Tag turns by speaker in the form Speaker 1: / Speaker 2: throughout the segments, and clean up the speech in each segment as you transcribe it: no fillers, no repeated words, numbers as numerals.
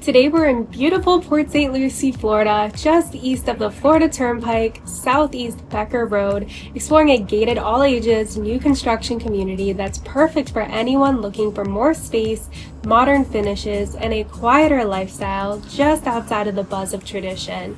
Speaker 1: Today we're in beautiful Port St. Lucie, Florida, just east of the Florida Turnpike, southeast Becker Road, exploring a gated all-ages new construction community that's perfect for anyone looking for more space, modern finishes, and a quieter lifestyle just outside of the buzz of tradition.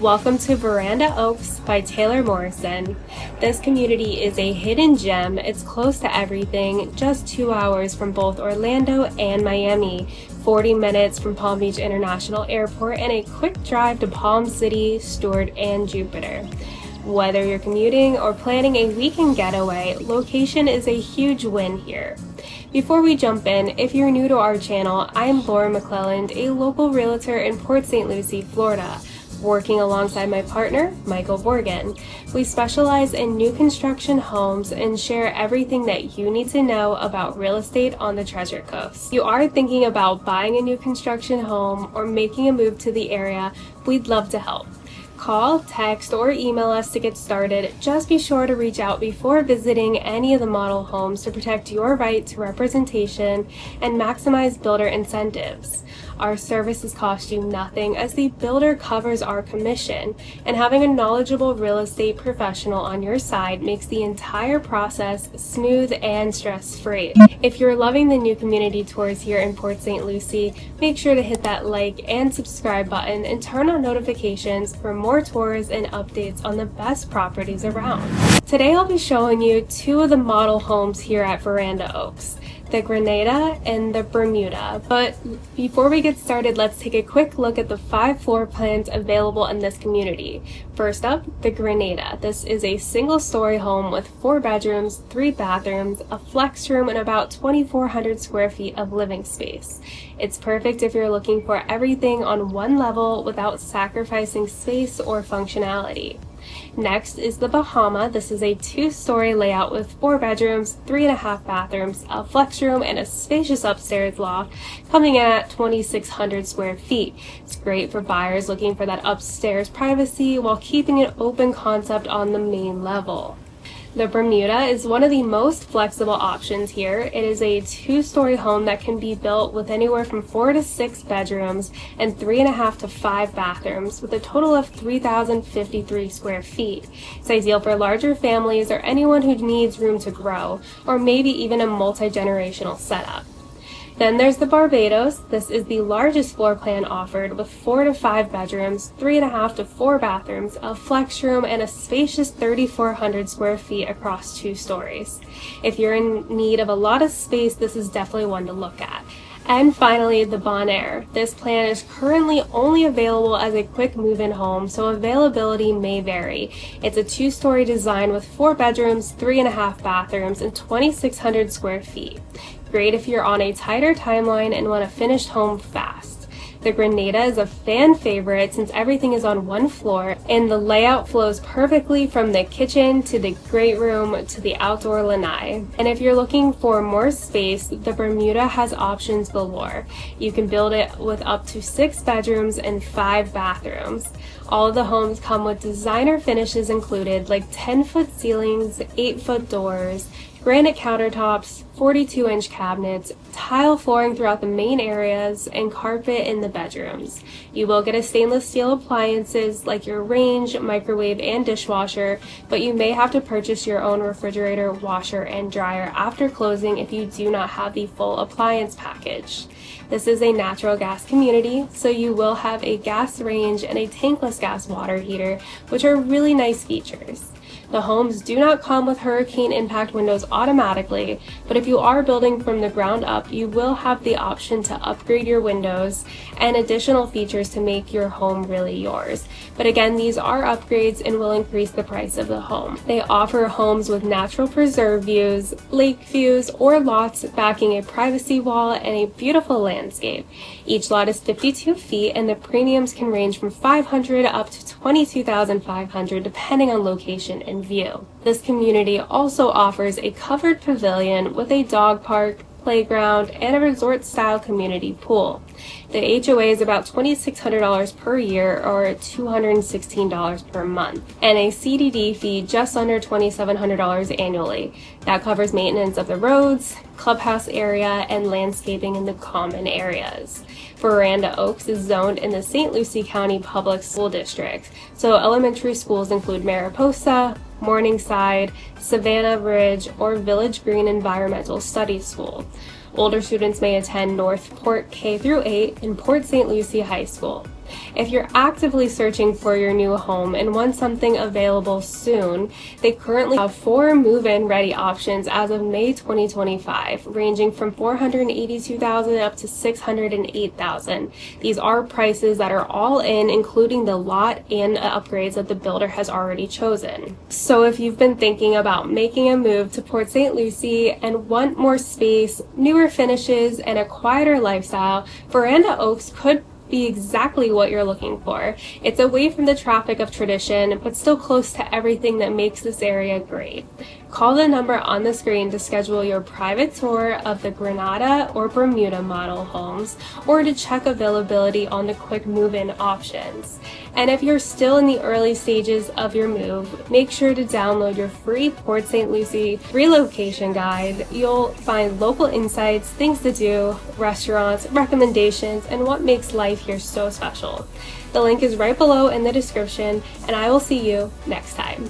Speaker 1: Welcome to Veranda Oaks by Taylor Morrison. This community is a hidden gem. It's close to everything, just 2 hours from both Orlando and Miami, 40 minutes from Palm Beach International Airport, and a quick drive to Palm City, Stewart, and Jupiter. Whether you're commuting or planning a weekend getaway, location is a huge win here. Before we jump in, if you're new to our channel, I'm Laura McClelland, a local realtor in Port St. Lucie, Florida, working alongside my partner, Michael Borgen. We specialize in new construction homes and share everything that you need to know about real estate on the Treasure Coast. If you are thinking about buying a new construction home or making a move to the area, we'd love to help. Call, text, or email us to get started. Just be sure to reach out before visiting any of the model homes to protect your right to representation and maximize builder incentives. Our services cost you nothing as the builder covers our commission, and having a knowledgeable real estate professional on your side makes the entire process smooth and stress-free. If you're loving the new community tours here in Port St. Lucie, make sure to hit that like and subscribe button and turn on notifications for more tours and updates on the best properties around. Today I'll be showing you two of the model homes here at Veranda Oaks, the Grenada and the Bermuda. But before we get started, let's take a quick look at the 5 floor plans available in this community. First up, the Grenada. This is a single-story home with 4 bedrooms, 3 bathrooms, a flex room, and about 2,400 square feet of living space. It's perfect if you're looking for everything on one level without sacrificing space or functionality. Next is the Bahama. This is a 2-story layout with 4 bedrooms, 3.5 bathrooms, a flex room, and a spacious upstairs loft, coming in at 2,600 square feet. It's great for buyers looking for that upstairs privacy while keeping an open concept on the main level. The Bermuda is one of the most flexible options here. It is a 2-story home that can be built with anywhere from 4 to 6 bedrooms and 3.5 to 5 bathrooms with a total of 3,053 square feet. It's ideal for larger families or anyone who needs room to grow, or maybe even a multi-generational setup. Then there's the Barbados. This is the largest floor plan offered with 4 to 5 bedrooms, 3.5 to 4 bathrooms, a flex room, and a spacious 3,400 square feet across 2 stories. If you're in need of a lot of space, this is definitely one to look at. And finally, the Bonaire. This plan is currently only available as a quick move-in home, so availability may vary. It's a 2-story design with 4 bedrooms, 3.5 bathrooms, and 2,600 square feet. Great if you're on a tighter timeline and want a finished home fast. The Grenada is a fan favorite since everything is on one floor and the layout flows perfectly from the kitchen to the great room to the outdoor lanai. And if you're looking for more space, the Bermuda has options galore. You can build it with up to 6 bedrooms and 5 bathrooms. All of the homes come with designer finishes included, like 10-foot ceilings, 8-foot doors, granite countertops, 42-inch cabinets, tile flooring throughout the main areas, and carpet in the bedrooms. You will get a stainless steel appliances like your range, microwave, and dishwasher, but you may have to purchase your own refrigerator, washer, and dryer after closing if you do not have the full appliance package. This is a natural gas community, so you will have a gas range and a tankless gas water heater, which are really nice features. The homes do not come with hurricane impact windows automatically, but if you are building from the ground up, you will have the option to upgrade your windows and additional features to make your home really yours. But again, these are upgrades and will increase the price of the home. They offer homes with natural preserve views, lake views, or lots backing a privacy wall and a beautiful landscape. Each lot is 52 feet and the premiums can range from $500 up to $22,500 depending on location and view. This community also offers a covered pavilion with a dog park, playground, and a resort-style community pool. The HOA is about $2,600 per year or $216 per month, and a CDD fee just under $2,700 annually. That covers maintenance of the roads, clubhouse area, and landscaping in the common areas. Veranda Oaks is zoned in the St. Lucie County Public School District, so elementary schools include Mariposa, Morningside, Savannah Ridge, or Village Green Environmental Studies School. Older students may attend North Port K-8 and Port St. Lucie High School. If you're actively searching for your new home and want something available soon, they currently have 4 move-in ready options as of May 2025, ranging from $482,000 up to $608,000. These are prices that are all in, including the lot and upgrades that the builder has already chosen. So if you've been thinking about making a move to Port St. Lucie and want more space, newer finishes, and a quieter lifestyle, Veranda Oaks could be exactly what you're looking for. It's away from the traffic of tradition, but still close to everything that makes this area great. Call the number on the screen to schedule your private tour of the Grenada or Bermuda model homes, or to check availability on the quick move-in options. And if you're still in the early stages of your move, make sure to download your free Port St. Lucie relocation guide. You'll find local insights, things to do, restaurants, recommendations, and what makes life here so special. The link is right below in the description, and I will see you next time.